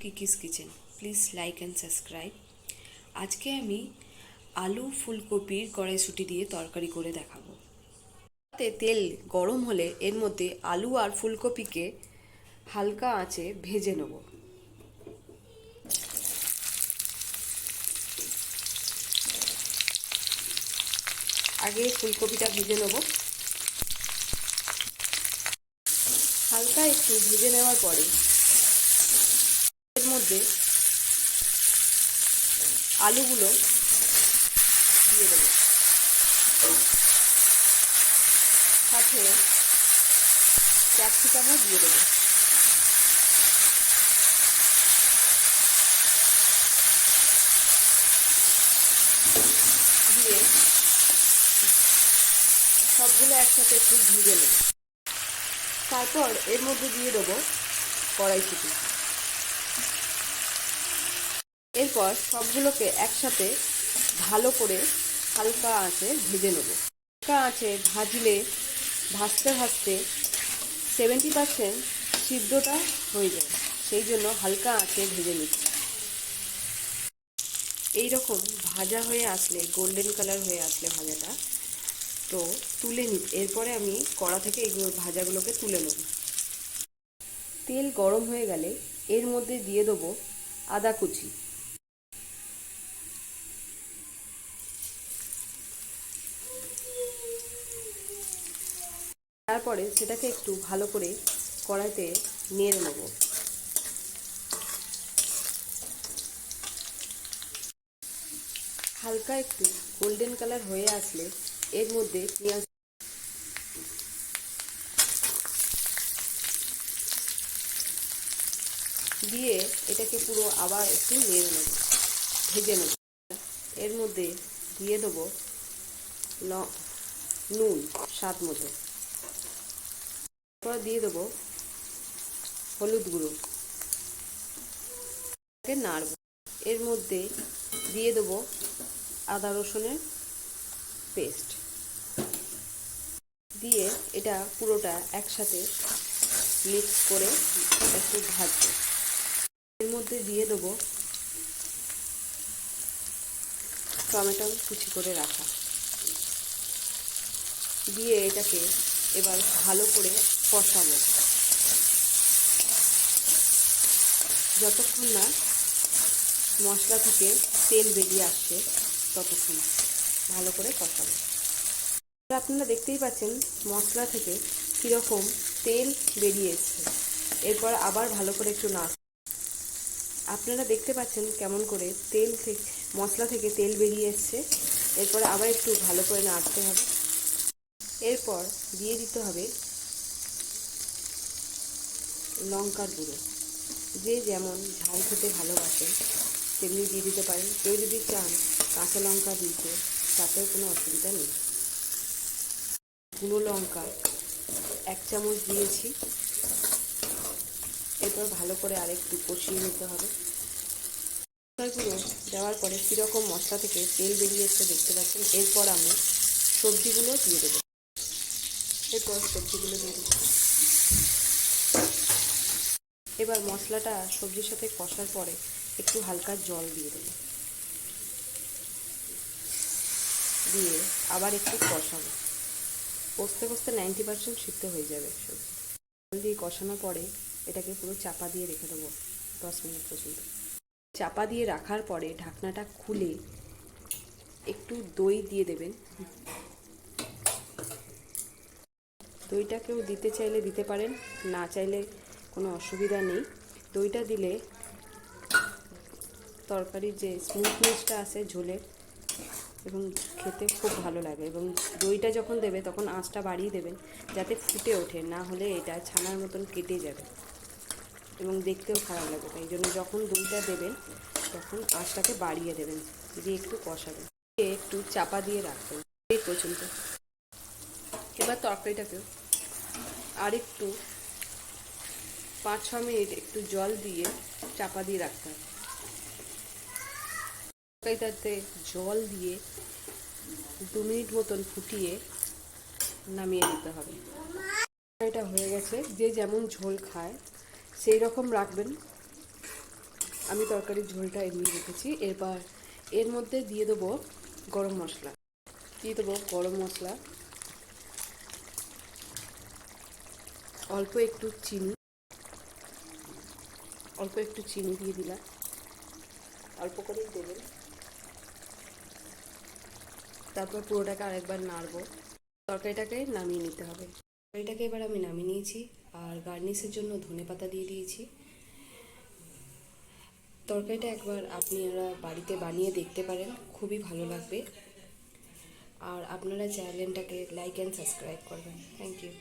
কিকিস kitchen. Please like and subscribe. আজকে আমি আলু ফুলকপির কড়াইশুঁটি দিয়ে তরকারি করে দেখাবো। তাতে তেল গরম হলে এর মধ্যে আলু আর ফুলকপিকে হালকা আঁচে ভেজে নেব। আগে ফুলকপিটা ভেজে নেব। হালকা একটু ভেজে নেওয়ার পরে এর মধ্যে আলুগুলো দিয়ে দেবো, সাথে ক্যাপসিকামও দিয়ে দেবো। দিয়ে সবগুলো একসাথে একটু ভেজে নেব। তারপর এর মধ্যে দিয়ে দেবো কড়াইশুঁটি। এরপর সবগুলোকে একসাথে ভালো করে হালকা আঁচে ভেজে নেব। হালকা আঁচে ভাজতে ভাজতে 70% সিদ্ধটা হয়ে যায়, সেই জন্য হালকা আঁচে ভেজে নিচ্ছি। এইরকম ভাজা হয়ে আসলে, গোল্ডেন কালার হয়ে আসলে ভাজাটা, তো তুলে নিই। এরপরে আমি কড়া থেকে এইগুলো ভাজাগুলোকে তুলে নেব। তেল গরম হয়ে গেলে এর মধ্যে দিয়ে দেবো আদা কুচি, তারপরে সেটাকে একটু ভালো করে কড়াইতে নেড়ে নেব। হালকা একটু গোল্ডেন কালার হয়ে আসলে এর মধ্যে পেঁয়াজ দিয়ে এটাকে পুরো আবার একটু নেড়ে নেব, ভেজে নেব। এর মধ্যে দিয়ে দেবো নুন স্বাদ মতো, তারপর দিয়ে দেবো হলুদ গুঁড়ো, নাড়ব। এর মধ্যে দিয়ে দেবো আদা রসুনের পেস্ট, দিয়ে এটা পুরোটা একসাথে মিক্স করে একটু ভাজবো। এর মধ্যে দিয়ে দেবো টমেটো কুচি করে রাখা, দিয়ে এটাকে এবার ভালো করে কষাবো যতক্ষণ না মশলা থেকে তেল বেরিয়ে আসছে, ততক্ষণ ভালো করে কষাবো। আপনারা দেখতেই পাচ্ছেন মশলা থেকে কীরকম তেল বেরিয়ে এসছে। এরপর আবার ভালো করে একটু আপনারা দেখতে পাচ্ছেন কেমন করে মশলা থেকে তেল বেরিয়ে এসছে। এরপর আবার একটু ভালো করে নাড়তে হবে। এরপর দিয়ে দিতে হবে লঙ্কার গুঁড়ো। যে যেমন ঝাল খেতে ভালোবাসেন তেমনি দিয়ে দিতে পারেন। কেউ যদি চান কাঁচা লঙ্কা দিতে, তাতেও কোনো অসুবিধা নেই। গুঁড়ো লঙ্কা 1 চামচ দিয়েছি। এরপর ভালো করে আরেকটু কষিয়ে নিতে হবে। গুঁড়ো দেওয়ার পরে কীরকম মশলা থেকে তেল বেরিয়ে এসে দেখতে পাচ্ছেন। এরপর আমি সবজিগুলো দিয়ে দেবো। এবার মশলাটা সবজির সাথে কষার পরে একটু হালকা জল দিয়ে দেবো, দিয়ে আবার একটু কষাবো। কষতে কষতে 90% সিদ্ধ হয়ে যাবে সবজি। জল দিয়ে কষানোর পরে এটাকে পুরো চাপা দিয়ে রেখে দেবো 10 মিনিট পর্যন্ত। চাপা দিয়ে রাখার পরে ঢাকনাটা খুলে একটু দই দিয়ে দেবেন। দইটা কেউ দিতে চাইলে দিতে পারেন, না চাইলে কোনো অসুবিধা নেই। দইটা দিলে তরকারির যে স্মুথনেসটা আসে ঝোলে, এবং খেতে খুব ভালো লাগে। এবং দইটা যখন দেবে তখন আঁচটা বাড়িয়ে দেবেন যাতে ফুটে ওঠে, না হলে এটা ছানার মতন কেটে যাবে এবং দেখতেও খারাপ লাগবে। তাই জন্য যখন দইটা দেবেন তখন আঁচটাকে বাড়িয়ে দেবেন, দিয়ে একটু কষাবেন, একটু চাপা দিয়ে রাখবেন এই পর্যন্ত। এবার তরকারিটাকে আরেকটু 5-6 মিনিট একটু জল দিয়ে চাপা দিয়ে রাখতে হবে। তরকারিটাতে জল দিয়ে 2 মিনিট মতন ফুটিয়ে নামিয়ে দিতে হবে। এটা হয়ে গেছে। যে যেমন ঝোল খায় সেই রকম রাখবেন। আমি তরকারির ঝোলটা এমনি রেখেছি। এবার এর মধ্যে দিয়ে দেবো গরম মশলা, অল্প একটু চিনি দিয়ে দিলাম, অল্প করেই দেবেন। তারপর পুরোটাকে আরেকবার নাড়বো। তরকারিটাকে নামিয়ে নিতে হবে। তরকারিটাকে এবার আমি নামিয়ে নিয়েছি, আর গার্নিশের জন্য ধনেপাতা দিয়ে দিয়েছি। তরকারিটা একবার আপনারা বাড়িতে বানিয়ে দেখতে পারেন, খুবই ভালো লাগবে। আর আপনারা চ্যানেলটাকে লাইক অ্যান্ড সাবস্ক্রাইব করবেন। Thank you.